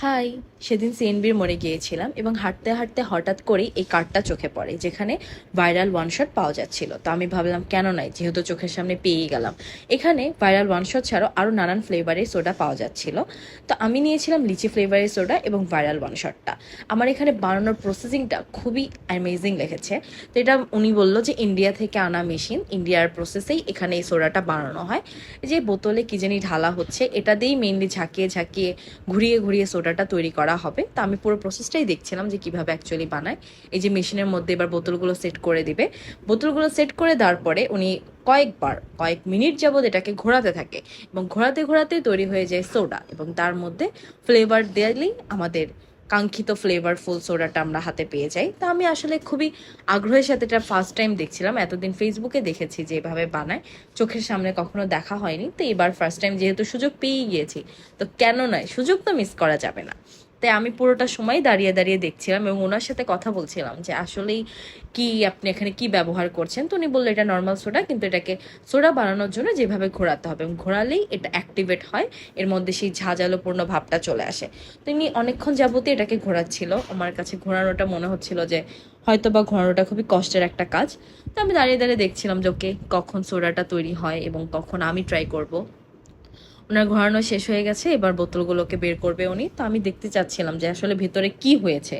High. সেদিন সিএনবির মোড়ে গিয়েছিলাম এবং হাঁটতে হাঁটতে হঠাৎ করেই এই কার্ডটা চোখে পড়ে যেখানে ভাইরাল ওয়ান শট পাওয়া যাচ্ছিল। তো আমি ভাবলাম কেন নয়, যেহেতু চোখের সামনে পেয়েই গেলাম। এখানে ভাইরাল ওয়ান শট ছাড়াও আরও নানান ফ্লেভারের সোডা পাওয়া যাচ্ছিল। তো আমি নিয়েছিলাম লিচি ফ্লেভারের সোডা এবং ভাইরাল ওয়ান শটটা। আমার এখানে বানানোর প্রসেসিংটা খুবই অ্যামেজিং লেগেছে। তো এটা উনি বললো যে ইন্ডিয়া থেকে আনা মেশিন, ইন্ডিয়ার প্রসেসেই এখানে এই সোডাটা বানানো হয়। যে বোতলে কি জানি ঢালা হচ্ছে, এটা দিয়েই মেইনলি ঝাঁকিয়ে ঝাঁকিয়ে ঘুরিয়ে ঘুরিয়ে সোডাটা তৈরি করা হবে। তো আমি পুরো প্রসেসটাই দেখছিলাম যে কিভাবে অ্যাকচুয়ালি বানায়। এই যে মেশিনের মধ্যে এবার বোতলগুলো সেট করে দিবে। বোতলগুলো সেট করে দেওয়ার পরে উনি কয়েক মিনিট যাবত এটাকে ঘোরাতে থাকে এবং ঘোরাতে ঘোরাতে তৈরি হয়ে যায় সোডা, এবং তার মধ্যে ফ্লেভার দিলেই আমাদের কাঙ্ক্ষিত ফ্লেভারফুল সোডাটা আমরা হাতে পেয়ে যাই। তো আমি আসলে খুবই আগ্রহের সাথে এটা ফার্স্ট টাইম দেখছিলাম। এতদিন ফেসবুকে দেখেছি যে এভাবে বানায়, চোখের সামনে কখনো দেখা হয়নি। তো এবার ফার্স্ট টাইম যেহেতু সুযোগ পেয়েই গিয়েছি, তো কেন নয়, সুযোগ তো মিস করা যাবে না। তাই আমি পুরোটা সময় দাঁড়িয়ে দাঁড়িয়ে দেখছিলাম এবং ওনার সাথে কথা বলছিলাম যে আসলেই কি আপনি এখানে কি ব্যবহার করছেন। তো উনি বললো এটা নর্মাল সোডা, কিন্তু এটাকে সোডা বানানোর জন্য যেভাবে ঘোরাতে হবে এবং ঘোরালেই এটা অ্যাক্টিভেট হয়, এর মধ্যে সেই ঝাঁঝালোপূর্ণ ভাবটা চলে আসে। তো ইনি অনেকক্ষণ যাবতই এটাকে ঘোরাচ্ছিল। আমার কাছে ঘোরানোটা মনে হচ্ছিল যে হয়তো বা ঘোরানোটা খুবই কষ্টের একটা কাজ। তো আমি দাঁড়িয়ে দাঁড়িয়ে দেখছিলাম যে ওকে কখন সোডাটা তৈরি হয় এবং কখন আমি ট্রাই করব। ওনার ঘোরানো শেষ হয়ে গেছে, এবার বোতলগুলোকে বের করবে উনি। তো আমি দেখতে চাচ্ছিলাম যে আসলে ভেতরে কি হয়েছে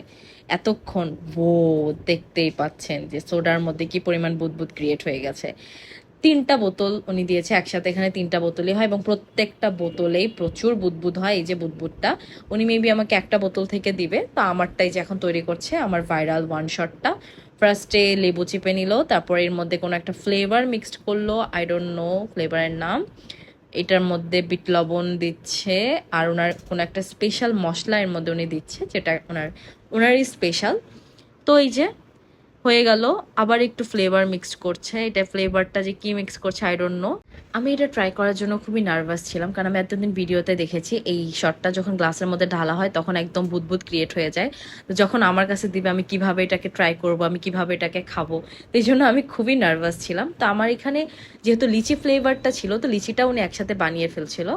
এতক্ষণ। ও, দেখতেই পাচ্ছেন যে সোডার মধ্যে কি পরিমাণ বুদবুদ ক্রিয়েট হয়ে গেছে। 3টা বোতল উনি দিয়েছে একসাথে, এখানে 3টা বোতলই হয় এবং প্রত্যেকটা বোতলেই প্রচুর বুদবুদ হয়। এই যে বুদবুদটা উনি মেবি আমাকে একটা বোতল থেকে দিবে। তো আমারটাই যে এখন তৈরি করছে, আমার ভাইরাল ওয়ান শটটা। ফার্স্টে লেবু চিপে নিল, তারপর এর মধ্যে কোনো একটা ফ্লেভার মিক্সড করলো, আই ডোন্ট নো ফ্লেভারের নাম। এটার মধ্যে বিট লবণ দিচ্ছে, আর ওনার কোনো একটা স্পেশাল মশলা এর মধ্যে উনি দিচ্ছে, যেটা ওনারই স্পেশাল। তো এই যে হয়ে গেল। আবার একটু ফ্লেভার মিক্সড করছে, এটা ফ্লেভারটা যে কি মিক্স করছে আই ডোন্ট নো। আমি এটা ট্রাই করার জন্য খুবই নার্ভাস ছিলাম, কারণ আমি এতদিন ভিডিওতে দেখেছি এই শটটা যখন গ্লাসের মধ্যে ঢালা হয় তখন একদম বুদবুদ ক্রিয়েট হয়ে যায়। তো যখন আমার কাছে দিবে আমি কিভাবে এটাকে ট্রাই করব, আমি কিভাবে এটাকে খাবো, এই জন্য আমি খুবই নার্ভাস ছিলাম। তো আমার এখানে যেহেতু লিচি ফ্লেভারটা ছিল, তো লিচিটা উনি একসাথে বানিয়ে ফেলছিল।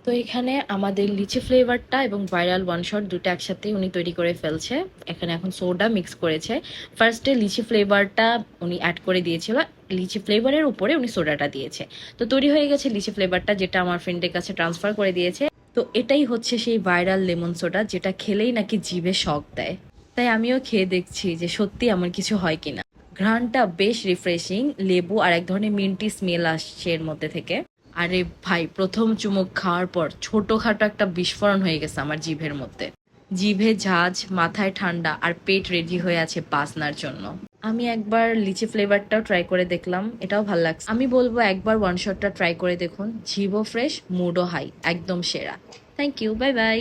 তো এখানে আমাদের লিচি ফ্লেভারটা এবং ভাইরাল ওয়ান শট দুটো একসাথে উনি তৈরি করে ফেলছে। এখানে এখন সোডা মিক্স করেছে। ফার্স্টে লিচি ফ্লেভারটা উনি অ্যাড করে দিয়েছিল, লিচি ফ্লেভারের উপরে উনি সোডাটা দিয়েছে। তো তৈরি হয়ে গেছে লিচি ফ্লেভারটা, যেটা আমার ফ্রেন্ডের কাছে ট্রান্সফার করে দিয়েছে। তো এটাই হচ্ছে সেই ভাইরাল লেমন সোডা, যেটা খেলেই নাকি জিভে শক দেয়। তাই আমিও খেয়ে দেখছি যে সত্যি এমন কিছু হয় কিনা। ঘ্রাণটা বেশ রিফ্রেশিং, লেবু আর এক ধরনের মিন্টি স্মেল আসছে এর মধ্যে থেকে। আরে ভাই, প্রথম চুমুক খাওয়ার পর ছোটখাটো একটা বিস্ফোরণ হয়ে গেছে আমার জিভের মধ্যে। জিভে ঝাঁজ, মাথায় ঠান্ডা, আর পেট রেডি হয়ে আছে বাসনার জন্য। আমি একবার লিচি ফ্লেভারটাও ট্রাই করে দেখলাম, এটাও ভালো লাগছে। আমি বলবো একবার ওয়ান শটটা ট্রাই করে দেখুন, জিভও ফ্রেশ, মুডও হাই, একদম সেরা। Thank you, bye by.